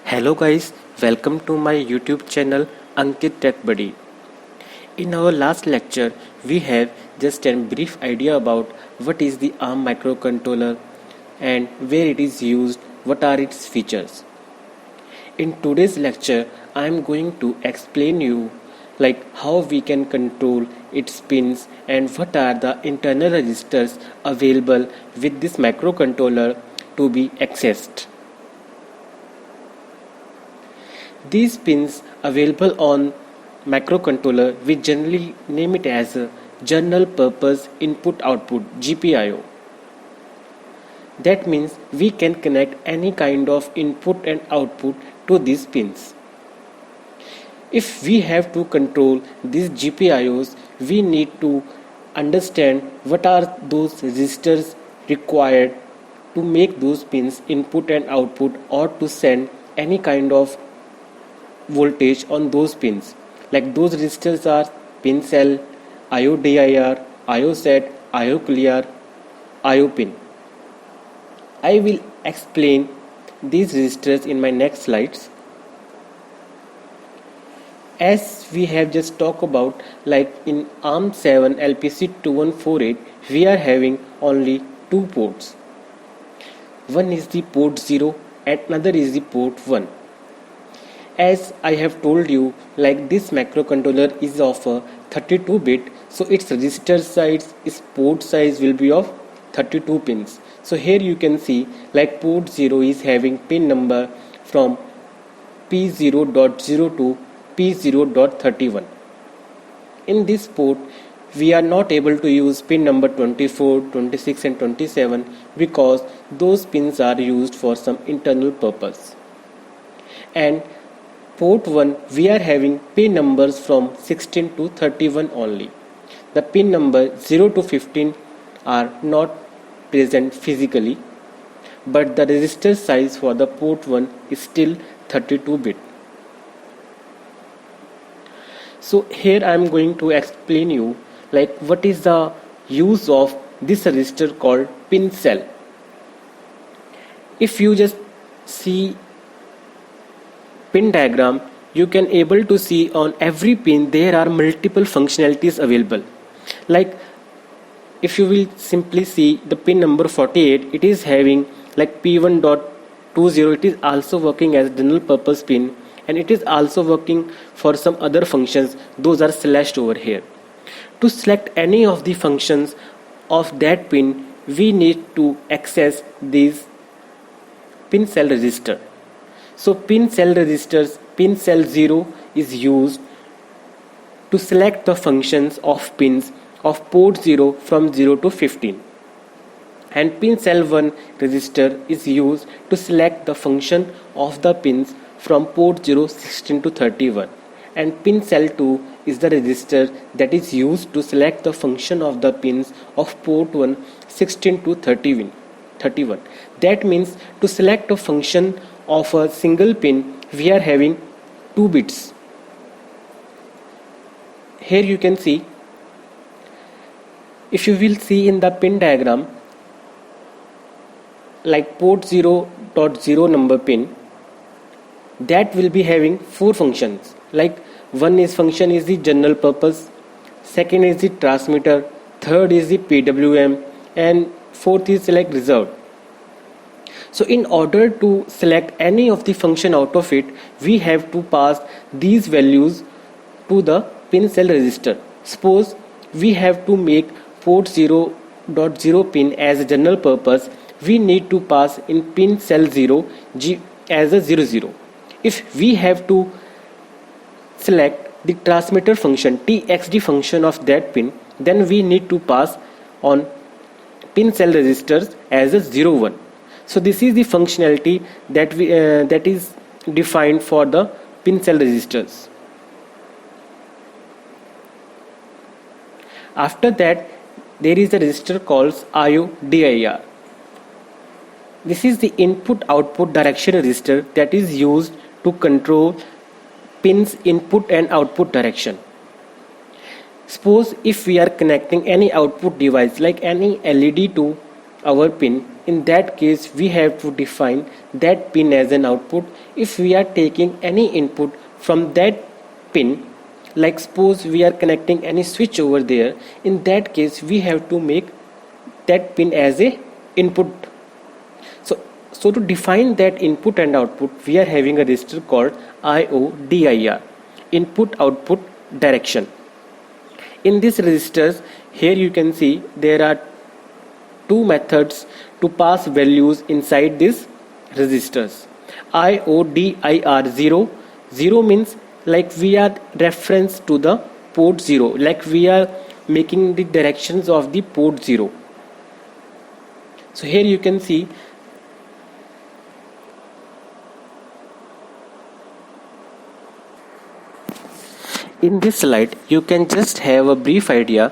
Hello guys, welcome to my YouTube channel Ankit Tech Buddy. In our last lecture, we have just a brief idea about what is the ARM microcontroller and where it is used, what are its features. In today's lecture, I am going to explain you like how we can control its pins and what are the internal registers available with this microcontroller to be accessed. These pins available on microcontroller, we generally name it as a general purpose input output GPIO. That means we can connect any kind of input and output to these pins. If we have to control these GPIOs, we need to understand what are those resistors required to make those pins input and output or to send any kind of voltage on those pins. Like those resistors are pin cell, IO DIR, IO set, IO clear, IO pin. I will explain these resistors in my next slides. As we have just talked about, like in ARM7 LPC2148, we are having only two ports. One is the port 0 and another is the port 1. As I have told you, like this microcontroller is of a 32-bit, so its register size, its port size will be of 32 pins. So here you can see like port 0 is having pin number from P0.0 to P0.31. In this port, we are not able to use pin number 24, 26 and 27 because those pins are used for some internal purpose. And port 1, we are having pin numbers from 16 to 31 only. The pin number 0 to 15 are not present physically, but the register size for the port 1 is still 32-bit. So here I am going to explain you like what is the use of this resistor called pin cell. If you just see pin diagram, you can able to see on every pin there are multiple functionalities available. Like if you will simply see the pin number 48, it is having like P1.20, it is also working as general purpose pin and it is also working for some other functions, those are slashed over here. To select any of the functions of that pin, we need to access these pin cell register. So pin cell registers, pin cell 0 is used to select the functions of pins of port 0 from 0 to 15. And pin cell 1 register is used to select the function of the pins from port 0 16 to 31. And pin cell 2 is the register that is used to select the function of the pins of port 1 16 to 31. That means to select a function of a single pin, we are having 2 bits. Here you can see, if you will see in the pin diagram, like port 0.0 number pin, that will be having 4 functions. Like one is function is the general purpose, second is the transmitter, third is the PWM, and fourth is like reserved. So in order to select any of the function out of it, we have to pass these values to the pin cell register. Suppose we have to make port 0.0 pin as a general purpose, we need to pass in pin cell 0 G as a 00. If we have to select the transmitter function, TXD function of that pin, then we need to pass on pin cell registers as a 01. So this is the functionality that is defined for the pin cell registers. After that, there is a register called IO DIR. This is the input output direction register that is used to control pins input and output direction. Suppose if we are connecting any output device like any LED to our pin, in that case we have to define that pin as an output. If we are taking any input from that pin, like suppose we are connecting any switch over there, in that case we have to make that pin as a input. So to define that input and output, we are having a register called IODIR, input output direction. In these registers, here you can see there are two methods to pass values inside these registers. IODIR 0, 0 means like we are reference to the port 0, like we are making the directions of the port 0. So here you can see in this slide, you can just have a brief idea.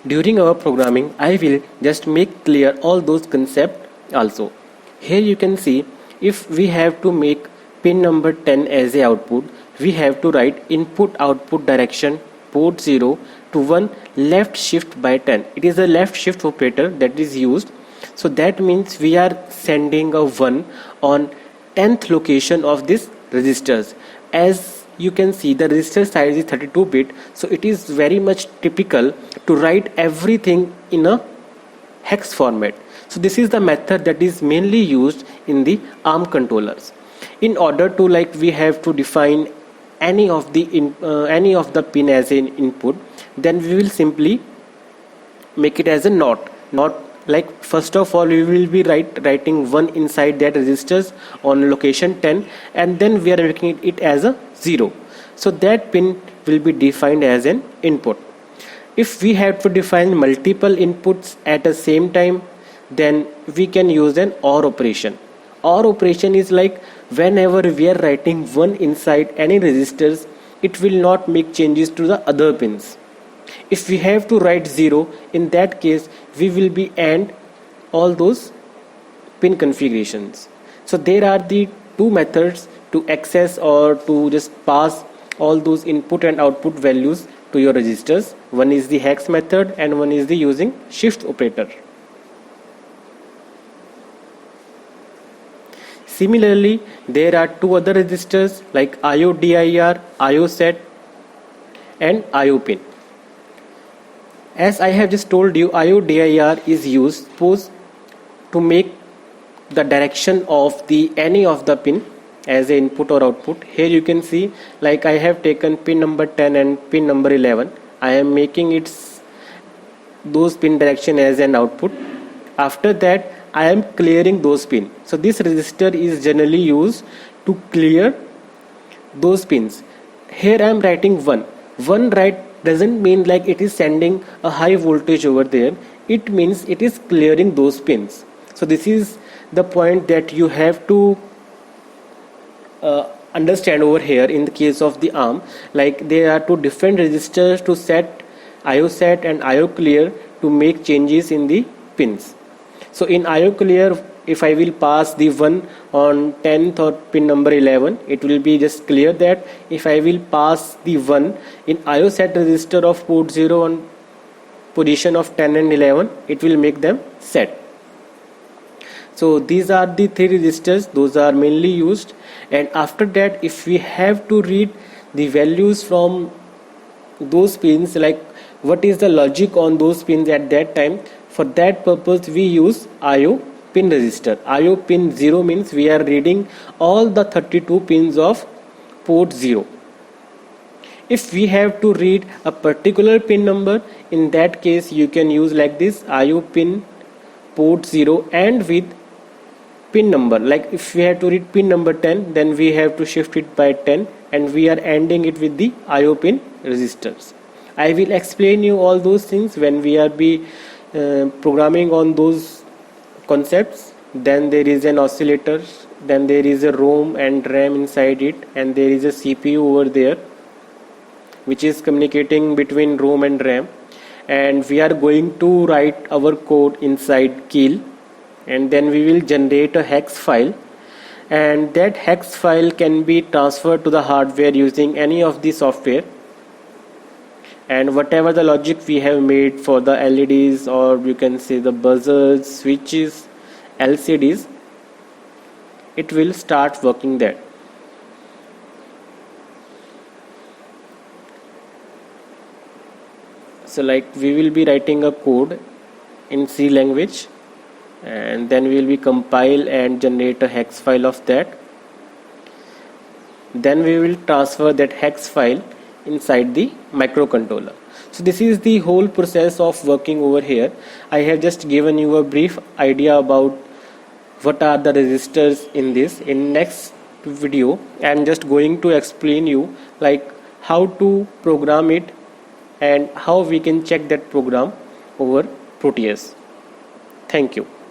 During our programming, I will just make clear all those concepts also. Here you can see if we have to make pin number 10 as a output, we have to write input output direction port 0 to 1 left shift by 10. It is a left shift operator that is used. So that means we are sending a 1 on 10th location of this registers. As you can see, the register size is 32-bit, so it is very much typical to write everything in a hex format. So this is the method that is mainly used in the ARM controllers. In order to, like, we have to define any of the pin as an input, then we will simply make it as a not. Like, first of all we will be writing 1 inside that registers on location 10, and then we are making it as a 0. So that pin will be defined as an input. If we have to define multiple inputs at the same time, then we can use an OR operation. OR operation is like whenever we are writing 1 inside any registers, it will not make changes to the other pins. If we have to write 0, in that case we will be AND all those pin configurations. So there are the two methods to access or to just pass all those input and output values to your registers. One is the hex method and one is the using shift operator. Similarly, there are two other registers like IODIR, IOSet and IOPin. As I have just told you, IODIR is used suppose to make the direction of the any of the pin as a input or output. Here you can see, like, I have taken pin number 10 and pin number 11. I am making its those pin direction as an output. After that I am clearing those pins. So this resistor is generally used to clear those pins. Here I am writing 1. 1 right doesn't mean like it is sending a high voltage over there. It means it is clearing those pins. So this is the point that you have to understand over here. In the case of the ARM, like, there are two different registers to set IOSet and IOClear to make changes in the pins. So in IOClear, if I will pass the 1 on 10th or pin number 11, it will be just clear that. If I will pass the 1 in IOSet register of port 0 on position of 10 and 11, it will make them set. So these are the three registers, those are mainly used. And after that, if we have to read the values from those pins, like what is the logic on those pins at that time, for that purpose we use IO pin register. IO pin 0 means we are reading all the 32 pins of port 0. If we have to read a particular pin number, in that case you can use like this, IO pin port 0 and with pin number. Like if we have to read pin number 10, then we have to shift it by 10 and we are ending it with the IO pin registers. I will explain you all those things when we are programming on those concepts. Then there is an oscillator, then there is a ROM and RAM inside it, and there is a CPU over there which is communicating between ROM and RAM, and we are going to write our code inside Keil, and then we will generate a hex file, and that hex file can be transferred to the hardware using any of the software. And whatever the logic we have made for the LEDs, or you can say the buzzers, switches, LCDs, it will start working there. So like we will be writing a code in C language, and then we will be compile and generate a hex file of that. Then we will transfer that hex file inside the microcontroller. So this is the whole process of working over here. I have just given you a brief idea about what are the registers in this. In next video I am just going to explain you like how to program it and how we can check that program over Proteus. Thank you.